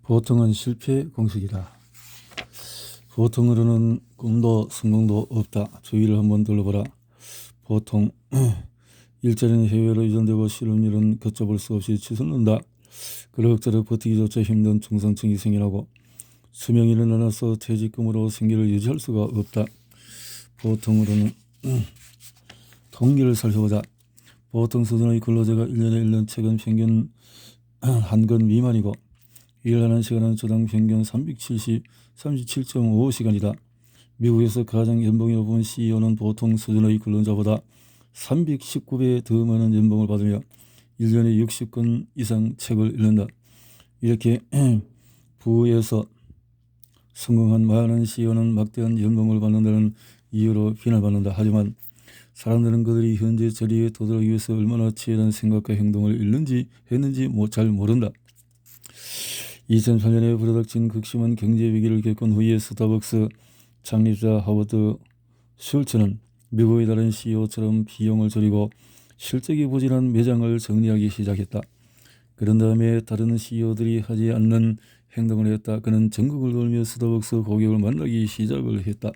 보통은 실패 공식이다. 보통으로는 꿈도 성공도 없다. 주위를 한번 둘러보라. 보통 일자리는 해외로 이전되고 실업률은 걷잡을 수 없이 치솟는다. 그럭저럭 버티기조차 힘든 중산층이 생겨나고 수명이 늘어나서 퇴직금으로 생계를 유지할 수가 없다. 보통으로는 통계를 살펴보자. 보통 수준의 근로자가 1년에 1년 최근 평균 한 건 미만이고 일하는 시간은 주당 평균 37.5시간이다. 미국에서 가장 연봉이 높은 CEO는 보통 수준의 근로자보다 319배 더 많은 연봉을 받으며 1년에 60권 이상 책을 읽는다. 이렇게 부에서 성공한 많은 CEO는 막대한 연봉을 받는다는 이유로 비난받는다. 하지만 사람들은 그들이 현재 자리에 도달하기 위해서 얼마나 치열한 생각과 행동을 했는지 잘 모른다. 2008년에 불어닥친 극심한 경제 위기를 겪은 후에 스타벅스 창립자 하워드 슐츠는 미국의 다른 CEO처럼 비용을 줄이고 실적이 부진한 매장을 정리하기 시작했다. 그런 다음에 다른 CEO들이 하지 않는 행동을 했다. 그는 전국을 돌며 스타벅스 고객을 만나기 시작을 했다.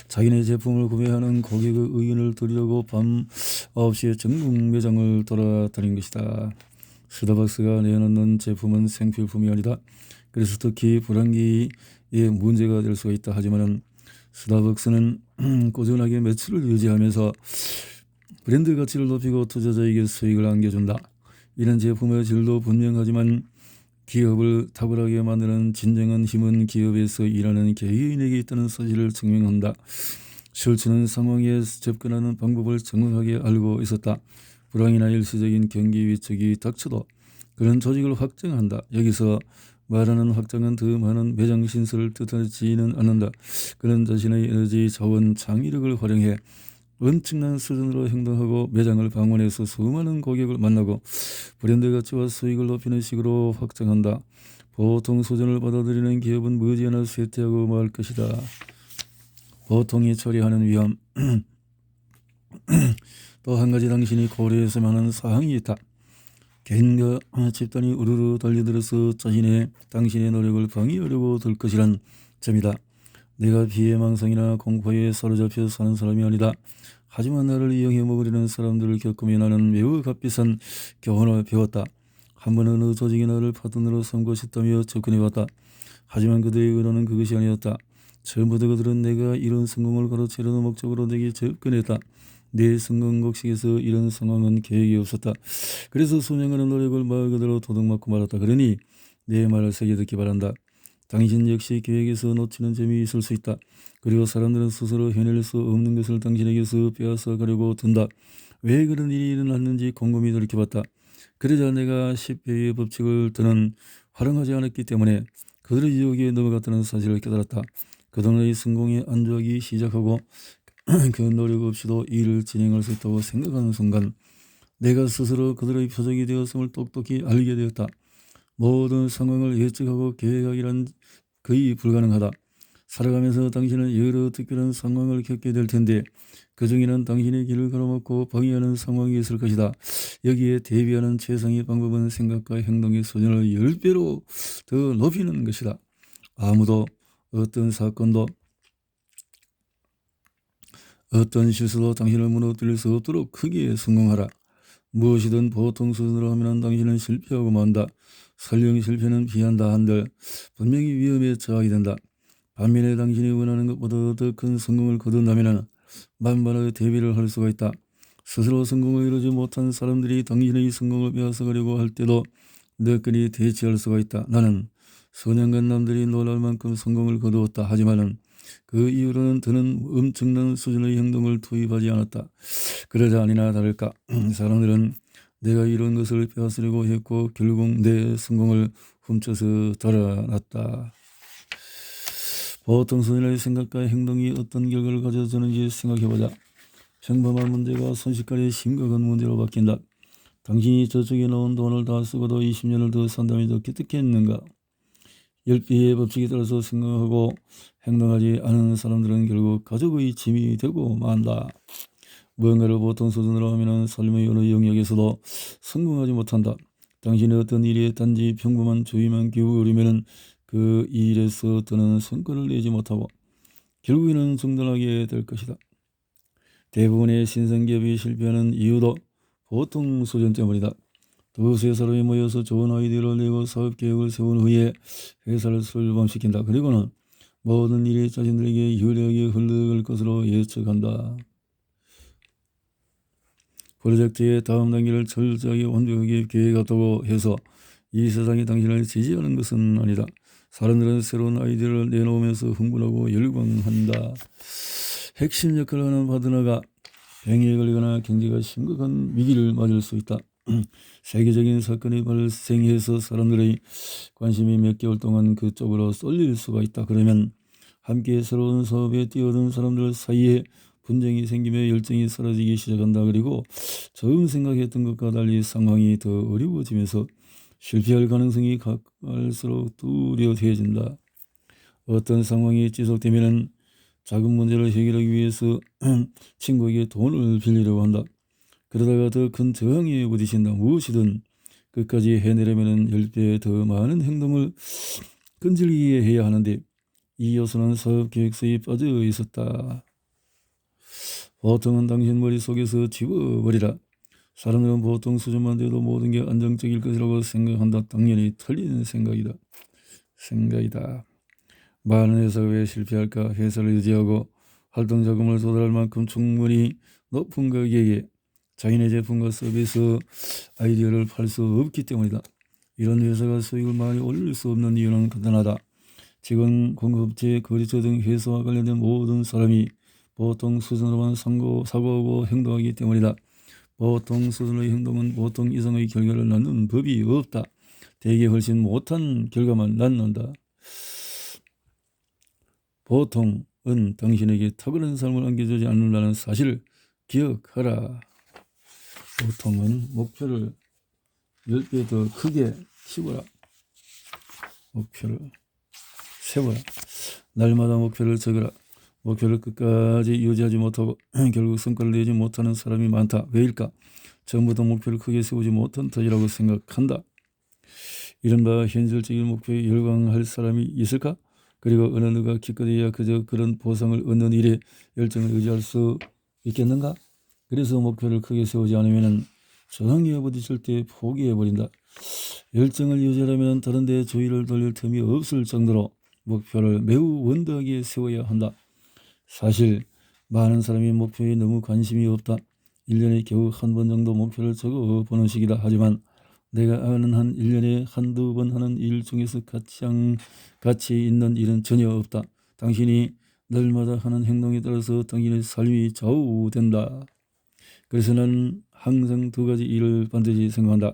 자기네 제품을 구매하는 고객의 의견을 들으려고 밤 9시에 전국 매장을 돌아다닌 것이다. 스타벅스가 내놓는 제품은 생필품이 아니다. 그래서 특히 불황기에 문제가 될 수가 있다. 하지만 스타벅스는 꾸준하게 매출을 유지하면서 브랜드 가치를 높이고 투자자에게 수익을 안겨준다. 이런 제품의 질도 분명하지만 기업을 탁월하게 만드는 진정한 힘은 기업에서 일하는 개개인에게 있다는 사실을 증명한다. 슐츠는 상황에 접근하는 방법을 정확하게 알고 있었다. 불황이나 일시적인 경기 위축이 닥쳐도 그런 조직을 확장한다. 여기서 말하는 확장은 더 많은 매장 신설을 뜻하지는 않는다. 그는 자신의 에너지, 자원, 창의력을 활용해 엄청난 수준으로 행동하고 매장을 방문해서 수많은 고객을 만나고 브랜드 가치와 수익을 높이는 식으로 확장한다. 보통 수준을 받아들이는 기업은 머지않아 쇠퇴하고 말 것이다. 보통이 처리하는 위험. 또 한 가지 당신이 고려했으면 하는 사항이 있다. 개인과 집단이 우르르 달려들어서 당신의 노력을 방해하려고 들 것이란 점이다. 내가 비애망상이나 공포에 사로잡혀 사는 사람이 아니다. 하지만 나를 이용해 먹으려는 사람들을 겪으며 나는 매우 값비싼 교훈을 배웠다. 한 번은 어느 조직이 나를 파트너로 삼고 싶다며 접근해왔다. 하지만 그들의 의도는 그것이 아니었다. 처음부터 그들은 내가 이런 성공을 가로채려는 목적으로 내게 접근했다. 내 성공 곡식에서 이런 상황은 계획이 없었다. 그래서 수년간의 노력을 말 그대로 도둑맞고 말았다. 그러니 내 말을 새겨 듣기 바란다. 당신 역시 계획에서 놓치는 점이 있을 수 있다. 그리고 사람들은 스스로 해낼 수 없는 것을 당신에게서 빼앗아 가려고 든다. 왜 그런 일이 일어났는지 곰곰이 돌이켜봤다. 그러자 내가 10배의 법칙을 더는 활용하지 않았기 때문에 그들의 유혹에 넘어갔다는 사실을 깨달았다. 그동안의 성공에 안주하기 시작하고 그 노력 없이도 일을 진행할 수 있다고 생각하는 순간 내가 스스로 그들의 표적이 되었음을 똑똑히 알게 되었다. 모든 상황을 예측하고 계획하기란 거의 불가능하다. 살아가면서 당신은 여러 특별한 상황을 겪게 될 텐데 그 중에는 당신의 길을 가로막고 방해하는 상황이 있을 것이다. 여기에 대비하는 최상의 방법은 생각과 행동의 수준을 10배로 더 높이는 것이다. 아무도 어떤 사건도 어떤 실수도 당신을 무너뜨릴 수 없도록 크게 성공하라. 무엇이든 보통 수준으로 하면 당신은 실패하고 만다. 설령 실패는 피한다 한들 분명히 위험에 처하게 된다. 반면에 당신이 원하는 것보다 더 큰 성공을 거둔다면 만반의 대비를 할 수가 있다. 스스로 성공을 이루지 못한 사람들이 당신의 성공을 빼앗아가려고 할 때도 너끈히 대처할 수가 있다. 나는 수년간 남들이 놀랄 만큼 성공을 거두었다. 하지만은 그 이후로는 더는 엄청난 수준의 행동을 투입하지 않았다. 그러자 아니나 다를까 사람들은 내가 이런 것을 빼앗으려고 했고 결국 내 성공을 훔쳐서 달아났다. 보통 수준의 생각과 행동이 어떤 결과를 가져주는지 생각해보자. 평범한 문제가 순식간에 심각한 문제로 바뀐다. 당신이 저축해 놓은 돈을 다 쓰고도 20년을 더 산다면 더 기특했는가? 10배의 법칙에 따라서 생각하고 행동하지 않은 사람들은 결국 가족의 짐이 되고 만다. 무언가를 보통 수준으로 하면 삶의 어느 영역에서도 성공하지 못한다. 당신의 어떤 일에 단지 평범한 주의만 기울이면 그 일에서 더는 성과를 내지 못하고 결국에는 중단하게 될 것이다. 대부분의 신생기업이 실패하는 이유도 보통 수준 때문이다. 두세 사람이 모여서 좋은 아이디어를 내고 사업계획을 세운 후에 회사를 출범시킨다. 그리고는 모든 일이 자신들에게 유리하게 흘러갈 것으로 예측한다. 프로젝트의 다음 단계를 철저하게 완벽하게 계획했다고 해서 이 세상이 당신을 지지하는 것은 아니다. 사람들은 새로운 아이디어를 내놓으면서 흥분하고 열광한다. 핵심 역할을 하는 파트너가 병에 걸리거나 경제가 심각한 위기를 맞을 수 있다. 세계적인 사건이 발생해서 사람들의 관심이 몇 개월 동안 그쪽으로 쏠릴 수가 있다. 그러면 함께 새로운 사업에 뛰어든 사람들 사이에 분쟁이 생기며 열정이 사라지기 시작한다. 그리고 처음 생각했던 것과 달리 상황이 더 어려워지면서 실패할 가능성이 갈수록 뚜렷해진다. 어떤 상황이 지속되면 작은 문제를 해결하기 위해서 친구에게 돈을 빌리려고 한다. 그러다가 더 큰 저항에 부딪힌다. 무엇이든 끝까지 해내려면 10배 더 많은 행동을 끈질기게 해야 하는데 이 요소는 사업 계획서에 빠져 있었다. 보통은 당신 머릿속에서 지워버리라. 사람들은 보통 수준만 돼도 모든 게 안정적일 것이라고 생각한다. 당연히 틀린 생각이다. 많은 회사가 왜 실패할까? 회사를 유지하고 활동 자금을 조달할 만큼 충분히 높은 가격에 자기네 제품과 서비스 아이디어를 팔 수 없기 때문이다. 이런 회사가 수익을 많이 올릴 수 없는 이유는 간단하다. 직원, 공급업체, 거래처 등 회사와 관련된 모든 사람이 보통 수준으로만 사고하고 행동하기 때문이다. 보통 수준의 행동은 보통 이상의 결과를 낳는 법이 없다. 대개 훨씬 못한 결과만 낳는다. 보통은 당신에게 탁월한 삶을 안겨주지 않는다는 사실을 기억하라. 보통은 목표를 10배 더 크게 키워라. 목표를 세워라. 날마다 목표를 적어라. 목표를 끝까지 유지하지 못하고 결국 성과를 내지 못하는 사람이 많다. 왜일까? 처음부터 목표를 크게 세우지 못한 탓이라고 생각한다. 이른바 현실적인 목표에 열광할 사람이 있을까? 그리고 어느 누가 기껏해야 그저 그런 보상을 얻는 일에 열정을 의지할 수 있겠는가? 그래서 목표를 크게 세우지 않으면 저항에 부딪힐 때 포기해버린다. 열정을 유지하려면 다른 데 주의를 돌릴 틈이 없을 정도로 목표를 매우 원대하게 세워야 한다. 사실 많은 사람이 목표에 너무 관심이 없다. 1년에 겨우 한 번 정도 목표를 적어보는 식이다. 하지만 내가 아는 한 1년에 한두 번 하는 일 중에서 가치 있는 일은 전혀 없다. 당신이 날마다 하는 행동에 따라서 당신의 삶이 좌우된다. 그래서 나는 항상 두 가지 일을 반드시 생각한다.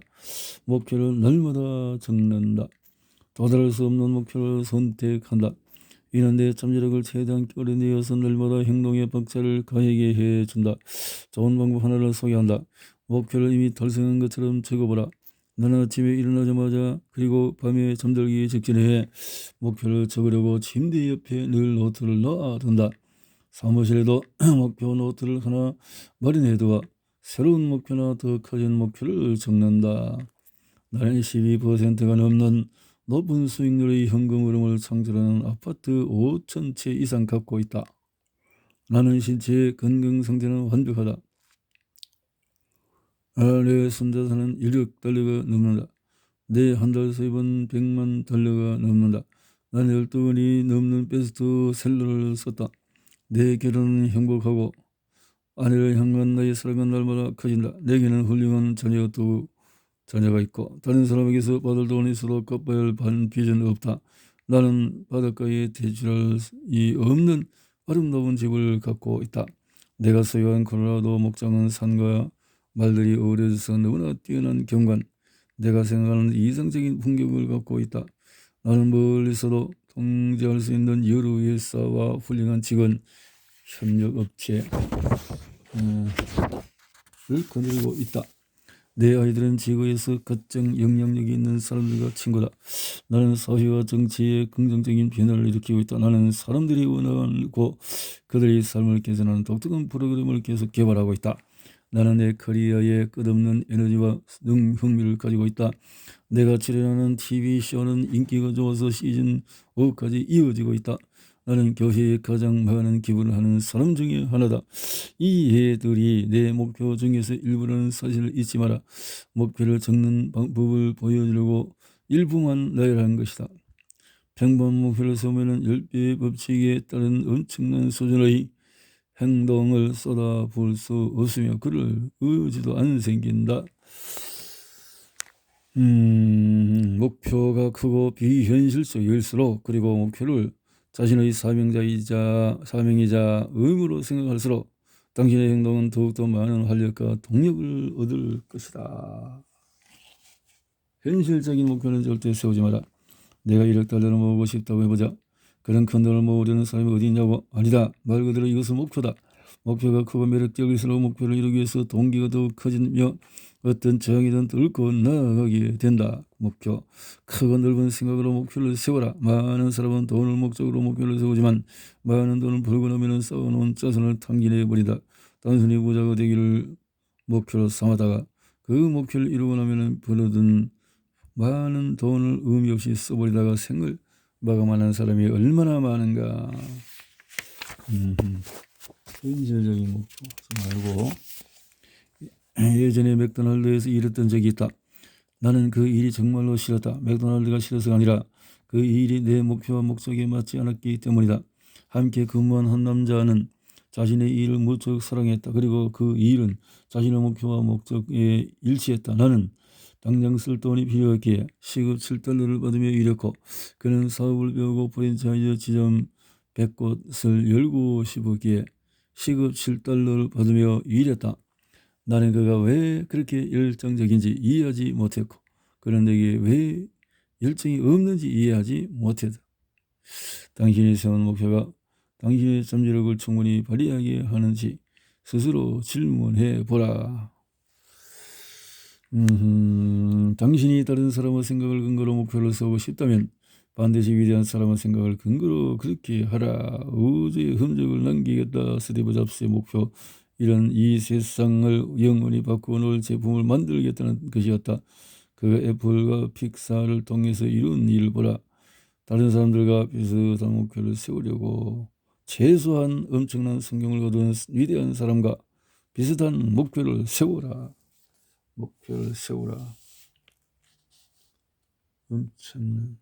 목표를 날마다 적는다. 도달할 수 없는 목표를 선택한다. 이는 내 잠재력을 최대한 끌어내어서 날마다 행동에 박차를 가하게 해준다. 좋은 방법 하나를 소개한다. 목표를 이미 달성한 것처럼 적어보라. 나는 아침에 일어나자마자 그리고 밤에 잠들기 직전에 목표를 적으려고 침대 옆에 늘 노트를 놔둔다. 사무실에도 목표 노트를 하나 마련해두어 새로운 목표나 더 커진 목표를 적는다. 나는 12%가 넘는 높은 수익률의 현금 흐름을 창출하는 아파트 5천 채 이상 갖고 있다. 나는 신체의 건강 상태는 완벽하다. 내 손자산은 1억 달러가 넘는다. 내 한 달 수입은 100만 달러가 넘는다. 나는 12권이 넘는 베스트셀러를 썼다. 내 결혼은 행복하고 아내를 향한 나의 사랑은 날마다 커진다. 내게는 훌륭한 자녀가 있고 다른 사람에게서 받을 돈이 있어도 갚아야 할 빚은 없다. 나는 바닷가에 대출이 없는 아름다운 집을 갖고 있다. 내가 소유한 콜로라도 목장은 산과 말들이 어우러져서 너무나 뛰어난 경관, 내가 생각하는 이상적인 풍경을 갖고 있다. 나는 멀리서도 통제할 수 있는 여러 회사와 훌륭한 직원, 협력업체를 거느리고 있다. 내 아이들은 지구에서 가장 영향력이 있는 사람들과 친구다. 나는 사회와 정치에 긍정적인 변화를 일으키고 있다. 나는 사람들이 원하고 그들의 삶을 개선하는 독특한 프로그램을 계속 개발하고 있다. 나는 내 커리어에 끝없는 에너지와 흥미를 가지고 있다. 내가 출연하는 TV쇼는 인기가 좋아서 시즌 5까지 이어지고 있다. 나는 교회에 가장 많은 기부를 하는 사람 중에 하나다. 이 애들이 내 목표 중에서 일부라는 사실을 잊지 마라. 목표를 적는 방법을 보여주려고 일부만 나열한 것이다. 평범한 목표를 세우면 10배의 법칙에 따른 엄청난 수준의 행동을 쏟아부을 수 없으며 그럴 의지도 안 생긴다. 목표가 크고 비현실적일수록 그리고 목표를 자신의 사명이자 의무로 생각할수록 당신의 행동은 더욱더 많은 활력과 동력을 얻을 것이다. 현실적인 목표는 절대 세우지 마라. 내가 1억 달러를 모으고 싶다고 해보자. 그런 큰 돈을 모으려는 사람이 어디 있냐고? 아니다. 말 그대로 이것은 목표다. 목표가 크고 매력적일수록 목표를 이루기 위해서 동기가 더욱 커지며 어떤 저항이든 뚫고 나아가게 된다. 목표. 크고 넓은 생각으로 목표를 세워라. 많은 사람은 돈을 목적으로 목표를 세우지만 많은 돈을 벌고 나면 쌓아놓은 자산을 탕진해버린다. 단순히 부자가 되기를 목표로 삼았다가 그 목표를 이루고 나면 벌어둔 많은 돈을 의미 없이 써버리다가 생을 마감하는 사람이 얼마나 많은가. 현실적인 목표 말고 예전에 맥도날드에서 일했던 적이 있다. 나는 그 일이 정말로 싫었다. 맥도날드가 싫어서가 아니라 그 일이 내 목표와 목적에 맞지 않았기 때문이다. 함께 근무한 한 남자는 자신의 일을 무척 사랑했다. 그리고 그 일은 자신의 목표와 목적에 일치했다. 나는 당장 쓸 돈이 필요했기에 시급 $7를 받으며 일했고 그는 사업을 배우고 프랜차이즈 지점 100곳을 열고 싶었기에 시급 $7를 받으며 일했다. 나는 그가 왜 그렇게 열정적인지 이해하지 못했고 그는 내게 왜 열정이 없는지 이해하지 못했다. 당신이 세운 목표가 당신의 잠재력을 충분히 발휘하게 하는지 스스로 질문해 보라. 당신이 다른 사람의 생각을 근거로 목표를 세우고 싶다면 반드시 위대한 사람의 생각을 근거로 그렇게 하라. 우주의 흔적을 남기겠다. 스티브 잡스의 목표. 이런 이 세상을 영원히 바꾸어 놓을 제품을 만들겠다는 것이었다. 그 애플과 픽사를 통해서 이룬 일을 보라. 다른 사람들과 비슷한 목표를 세우려고 최소한 엄청난 성공을 거둔 위대한 사람과 비슷한 목표를 세우라. 목표를 세우라. 엄청난